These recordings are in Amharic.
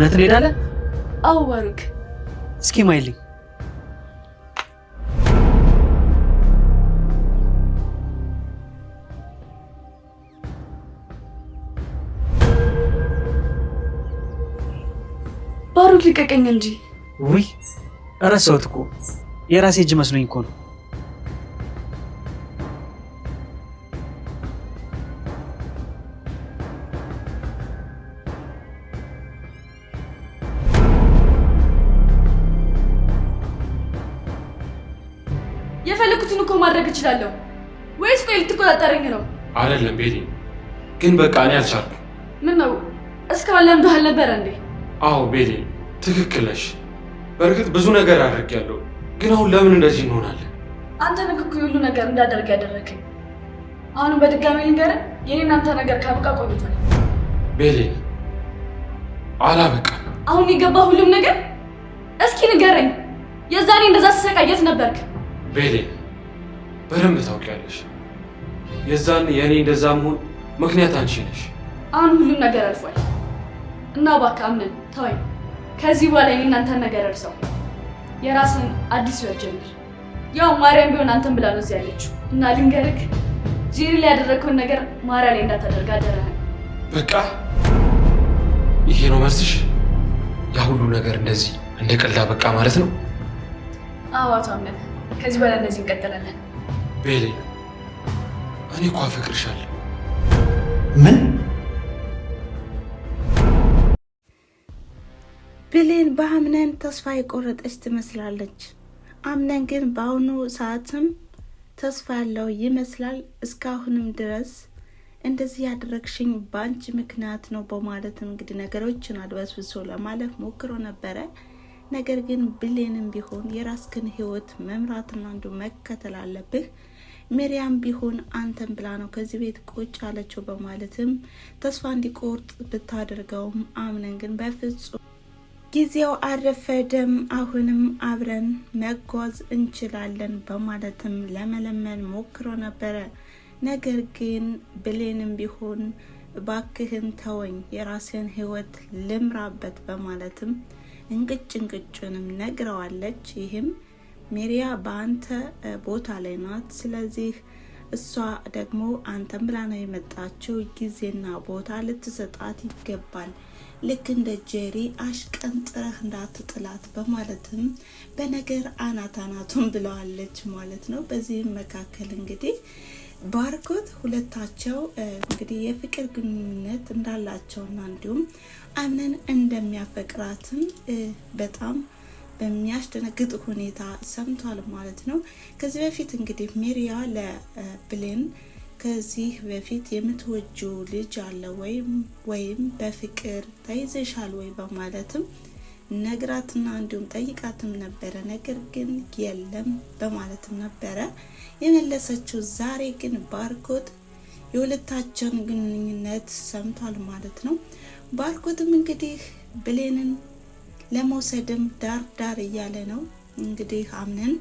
እውነት እንሄዳለን? አዎ ባሩክ። እስኪ ማይልኝ ባሩክ ልቀቀኝ እንጂ። ውይ እረሳሁት እኮ የራሴ እጅ መስሎኝ እኮ ነው። የፈለኩትን እኮ ማድረግ እችላለሁ። ወይስ ቆይ ልትቆጣጠረኝ ነው? አይደለም ቤቲ፣ ግን በቃ እኔ አልቻልኩም። ምን ነው እስካሁን ለምደሃል ነበር እንዴ? አዎ ቤቲ ትክክል ነሽ። በእርግጥ ብዙ ነገር አድርጌያለሁ፣ ግን አሁን ለምን እንደዚህ እንሆናለን? አንተ ንክኩ ሁሉ ነገር እንዳደርግ ያደረከኝ። አሁንም በድጋሚ ልንገርህ፣ የኔና አንተ ነገር ካበቃ ቆይቷል። ቤቲ አላበቃም። አሁን የገባ ሁሉም ነገር? እስኪ ንገረኝ፣ የዛኔ እንደዛ ስሰቃየት ነበርክ? ቤቲ በደንብ ታውቂያለሽ፣ የዛኔ የእኔ እንደዛ መሆን ምክንያት አንቺ ነሽ። አሁን ሁሉም ነገር አልፏል እና እባክህ አምነን ተወኝ። ከዚህ በኋላ የኔና አንተን ነገር እርሳው። የራስን አዲስ ህይወት ጀምር። ያው ማርያም ቢሆን አንተን ብላ ነው እዚህ ያለችው። እና ልንገርህ፣ ጄሪ ላይ ያደረግከውን ነገር ማርያም ላይ እንዳታደርግ አደረህን። በቃ ይሄ ነው መልስሽ? ያ ሁሉ ነገር እንደዚህ እንደ ቀልድ በቃ ማለት ነው? አዎ አቶ አምነን፣ ከዚህ በኋላ እንደዚህ እንቀጥላለን። ቤሌ እኔ እኮ አፈቅርሻለሁ። ምን? ብሌን በአምነን ተስፋ የቆረጠች ትመስላለች። አምነን ግን በአሁኑ ሰዓትም ተስፋ ያለው ይመስላል። እስካሁንም ድረስ እንደዚህ ያደረግሽኝ በአንቺ ምክንያት ነው በማለት እንግዲህ ነገሮችን አድበስብሶ ለማለፍ ሞክሮ ነበረ። ነገር ግን ብሌንም ቢሆን የራስክን ህይወት መምራትና አንዱ መከተል አለብህ። ሚሪያም ቢሆን አንተን ብላ ነው ከዚህ ቤት ቁጭ አለችው በማለትም ተስፋ እንዲቆርጥ ብታደርገውም አምነን ግን በፍጹም ጊዜው አረፈደም፣ አሁንም አብረን መጓዝ እንችላለን በማለትም ለመለመን ሞክሮ ነበረ። ነገር ግን ብሌንም ቢሆን ባክህን ተወኝ፣ የራስን ህይወት ልምራበት በማለትም እንቅጭንም ነግረዋለች። ይህም ሜሪያ በአንተ ቦታ ላይ ናት፣ ስለዚህ እሷ ደግሞ አንተን ብላ ነው የመጣችው፣ ጊዜና ቦታ ልትሰጣት ይገባል፣ ልክ እንደ ጄሪ አሽቀንጥረህ እንዳትጥላት በማለትም በነገር አናቱን ብለዋለች ማለት ነው። በዚህም መካከል እንግዲህ ባርኮት ሁለታቸው እንግዲህ የፍቅር ግንኙነት እንዳላቸውና እንዲሁም አምነን እንደሚያፈቅራትም በጣም በሚያስደነግጥ ሁኔታ ሰምቷል ማለት ነው። ከዚህ በፊት እንግዲህ ሜሪያ ለብሌን ከዚህ በፊት የምትወጂው ልጅ አለ ወይም በፍቅር ተይዘሻል ወይ በማለትም ነግራትና እንዲሁም ጠይቃትም ነበረ። ነገር ግን የለም በማለትም ነበረ የመለሰችው። ዛሬ ግን ባርኮት የሁለታቸውን ግንኙነት ሰምቷል ማለት ነው። ባርኮትም እንግዲህ ብሌንን ለመውሰድም ዳር እያለ ነው። እንግዲህ አምነን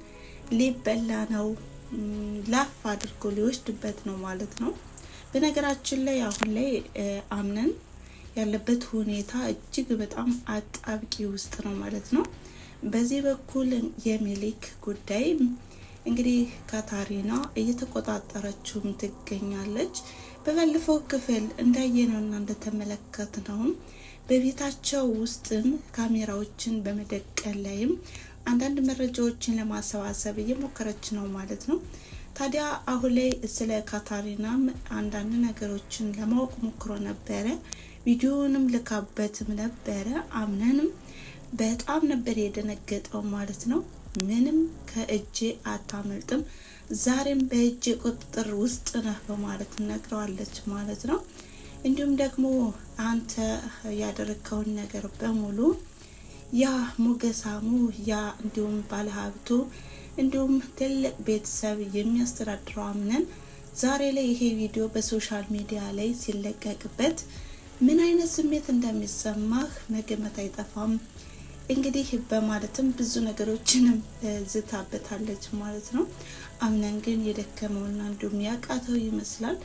ሊበላ ነው፣ ላፍ አድርጎ ሊወስድበት ነው ማለት ነው። በነገራችን ላይ አሁን ላይ አምነን ያለበት ሁኔታ እጅግ በጣም አጣብቂ ውስጥ ነው ማለት ነው። በዚህ በኩል የሚሊክ ጉዳይ እንግዲህ ካታሪና እየተቆጣጠረችውም ትገኛለች። በባለፈው ክፍል እንዳየነውና እንደተመለከትነው በቤታቸው ውስጥም ካሜራዎችን በመደቀን ላይም አንዳንድ መረጃዎችን ለማሰባሰብ እየሞከረች ነው ማለት ነው። ታዲያ አሁን ላይ ስለ ካታሪናም አንዳንድ ነገሮችን ለማወቅ ሞክሮ ነበረ። ቪዲዮንም ልካበትም ነበረ። አምነንም በጣም ነበር የደነገጠው ማለት ነው። ምንም ከእጄ አታመልጥም፣ ዛሬም በእጄ ቁጥጥር ውስጥ ነህ በማለት ነግረዋለች ማለት ነው። እንዲሁም ደግሞ አንተ ያደረከውን ነገር በሙሉ ያ ሞገሳሙ ያ እንዲሁም ባለሀብቱ እንዲሁም ትልቅ ቤተሰብ የሚያስተዳድረው አምነን ዛሬ ላይ ይሄ ቪዲዮ በሶሻል ሚዲያ ላይ ሲለቀቅበት ምን አይነት ስሜት እንደሚሰማህ መገመት አይጠፋም እንግዲህ በማለትም ብዙ ነገሮችንም ዝታበታለች ማለት ነው። አምነን ግን የደከመውና እንዲሁም ያቃተው ይመስላል።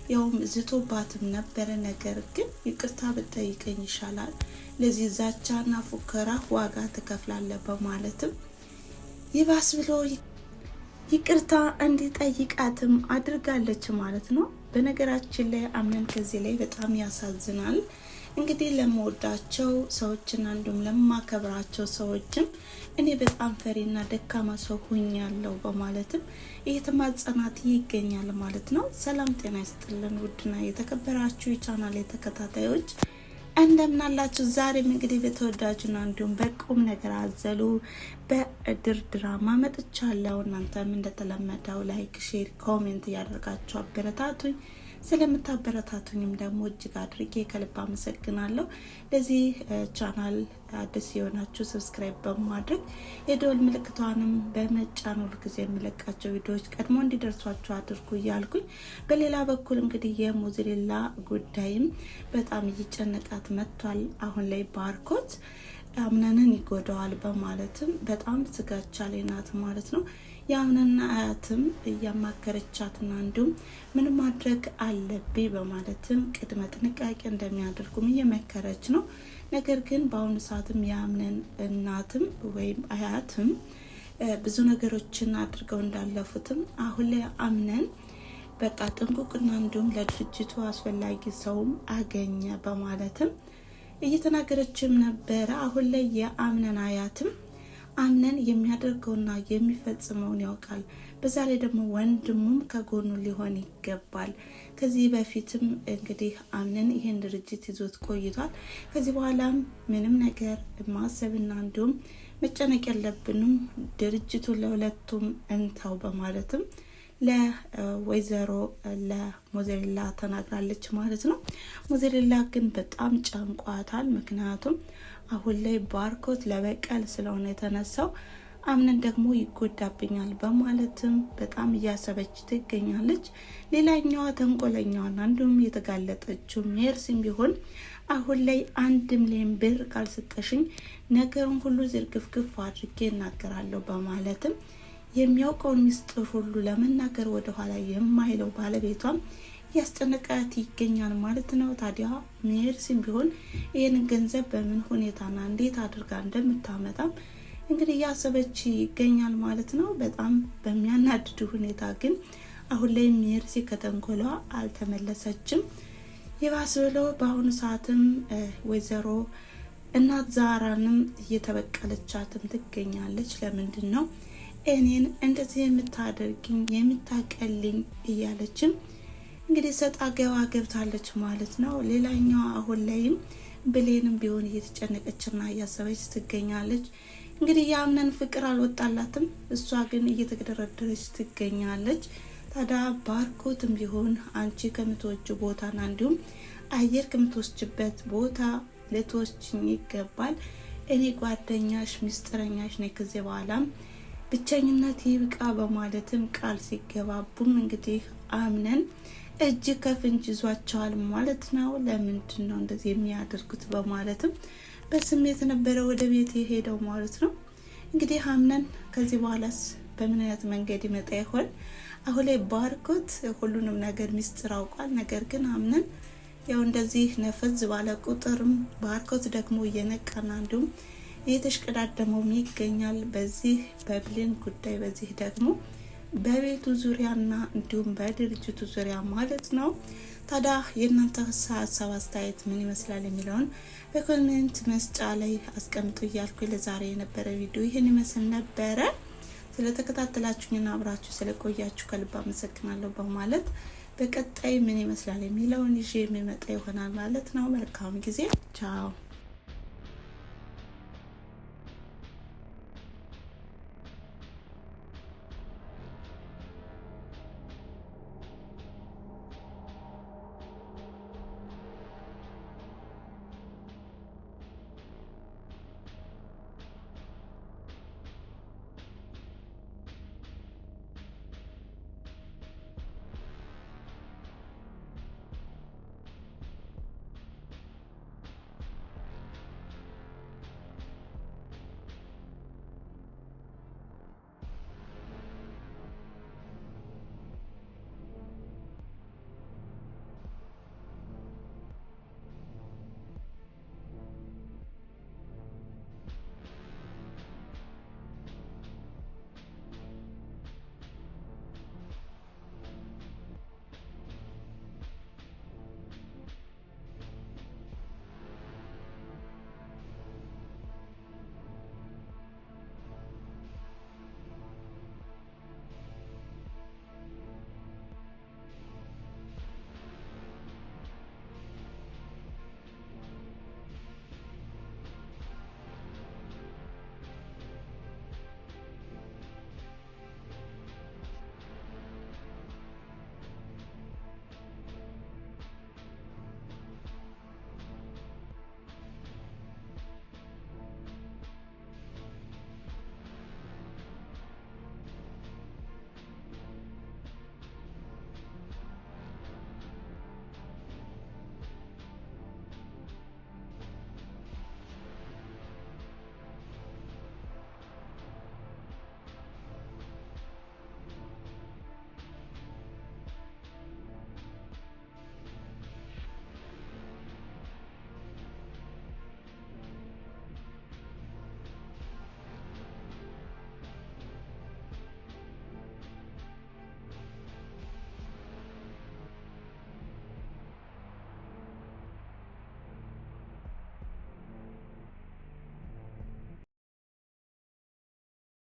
ያውም ዝቶባትም ነበረ። ነገር ግን ይቅርታ ብትጠይቀኝ ይሻላል፣ ለዚህ ዛቻና ፉከራ ዋጋ ትከፍላለህ በማለትም ይባስ ብሎ ይቅርታ እንዲጠይቃትም አድርጋለች ማለት ነው። በነገራችን ላይ አምነን ከዚህ ላይ በጣም ያሳዝናል። እንግዲህ ለመወዳቸው ሰዎችና እንዲሁም ለማከብራቸው ሰዎችም እኔ በጣም ፈሪና ደካማ ሰው ሆኛለሁ በማለትም እየተማጸናት ይገኛል ማለት ነው። ሰላም ጤና ይስጥልን ውድና የተከበራችሁ የቻናሌ ተከታታዮች እንደምን አላችሁ? ዛሬም እንግዲህ በተወዳጁና እንዲሁም በቁም ነገር አዘሉ በድር ድራማ መጥቻለሁ። እናንተም እንደተለመደው ላይክ፣ ሼር፣ ኮሜንት ያደርጋችሁ አበረታቱኝ። ስለምታበረታቱኝም ደግሞ እጅግ አድርጌ ከልብ አመሰግናለሁ። ለዚህ ቻናል አዲስ የሆናችሁ ሰብስክራይብ በማድረግ የደወል ምልክቷንም በመጫን ሁልጊዜ የሚለቃቸው ቪዲዮዎች ቀድሞ እንዲደርሷችሁ አድርጉ እያልኩኝ፣ በሌላ በኩል እንግዲህ የሞዝሬላ ጉዳይም በጣም እየጨነቃት መጥቷል። አሁን ላይ ባርኮት አምነንን ይጎዳዋል በማለትም በጣም ስጋቻ ላይ ናት ማለት ነው። የአምነና አያትም እያማከረቻትና እንዲሁም ምን ማድረግ አለብኝ በማለትም ቅድመ ጥንቃቄ እንደሚያደርጉም እየመከረች ነው። ነገር ግን በአሁኑ ሰዓትም የአምነን እናትም ወይም አያትም ብዙ ነገሮችን አድርገው እንዳለፉትም አሁን ላይ አምነን በቃ ጥንቁቅና እንዲሁም ለድርጅቱ አስፈላጊ ሰውም አገኘ በማለትም እየተናገረችም ነበረ። አሁን ላይ የአምነን አያትም አምነን የሚያደርገውና የሚፈጽመውን ያውቃል። በዛ ላይ ደግሞ ወንድሙም ከጎኑ ሊሆን ይገባል። ከዚህ በፊትም እንግዲህ አምነን ይሄን ድርጅት ይዞት ቆይቷል። ከዚህ በኋላም ምንም ነገር ማሰብና እንዲሁም መጨነቅ የለብንም፣ ድርጅቱን ለሁለቱም እንተው በማለትም ለወይዘሮ ለሞዝሬላ ተናግራለች ማለት ነው። ሞዝሬላ ግን በጣም ጨንቋታል። ምክንያቱም አሁን ላይ ባርኮት ለበቀል ስለሆነ የተነሳው አምነን ደግሞ ይጎዳብኛል በማለትም በጣም እያሰበች ትገኛለች። ሌላኛዋ ተንኮለኛዋና እንዲሁም የተጋለጠችው ሜርሲም ቢሆን አሁን ላይ 1 ሚሊዮን ብር ካልሰጠሽኝ ነገሩን ሁሉ ዝርግፍግፍ አድርጌ እናገራለሁ በማለትም የሚያውቀውን ሚስጥር ሁሉ ለመናገር ወደ ኋላ የማይለው ባለቤቷም ያስጨነቃት ይገኛል ማለት ነው። ታዲያ ሜርሲም ቢሆን ይህንን ገንዘብ በምን ሁኔታና እንዴት አድርጋ እንደምታመጣም እንግዲህ ያሰበች ይገኛል ማለት ነው። በጣም በሚያናድድ ሁኔታ ግን አሁን ላይ ሜርሲ ከተንኮሏ አልተመለሰችም። ይባስ ብሎ በአሁኑ ሰዓትም ወይዘሮ እናት ዛራንም እየተበቀለቻትም ትገኛለች። ለምንድን ነው እኔን እንደዚህ የምታደርግኝ የምታቀልኝ እያለችም እንግዲህ ሰጣ ገባ ገብታለች ማለት ነው። ሌላኛዋ አሁን ላይም ብሌንም ቢሆን እየተጨነቀችና እያሰበች ትገኛለች። እንግዲህ የአምነን ፍቅር አልወጣላትም፣ እሷ ግን እየተደረደረች ትገኛለች። ታዲያ ባርኮትም ቢሆን አንቺ ከምትወጁ ቦታና እንዲሁም አየር ከምትወስጅበት ቦታ ልትወስጂኝ ይገባል። እኔ ጓደኛሽ ሚስጥረኛሽ ነኝ። ከዚህ በኋላም ብቸኝነት ይብቃ በማለትም ቃል ሲገባቡም እንግዲህ አምነን እጅ ከፍንጅ ይዟቸዋል ማለት ነው። ለምንድን ነው እንደዚህ የሚያደርጉት በማለትም በስሜት ነበረ ወደ ቤት የሄደው ማለት ነው። እንግዲህ አምነን ከዚህ በኋላስ በምን አይነት መንገድ ይመጣ ይሆን? አሁን ላይ ባርኮት ሁሉንም ነገር ሚስጥር አውቋል። ነገር ግን አምነን ያው እንደዚህ ነፈዝ ባለ ቁጥርም ባርኮት ደግሞ እየነቃና እንዲሁም እየተሽቀዳደመውም ይገኛል። በዚህ በብሌን ጉዳይ፣ በዚህ ደግሞ በቤቱ ዙሪያና እንዲሁም በድርጅቱ ዙሪያ ማለት ነው። ታዲያ የእናንተ ሀሳብ አስተያየት ምን ይመስላል የሚለውን በኮሜንት መስጫ ላይ አስቀምጡ እያልኩ ለዛሬ የነበረ ቪዲዮ ይህን ይመስል ነበረ። ስለተከታተላችሁኝና አብራችሁ ስለቆያችሁ ከልብ አመሰግናለሁ በማለት በቀጣይ ምን ይመስላል የሚለውን ይዤ የሚመጣ ይሆናል ማለት ነው። መልካም ጊዜ። ቻው።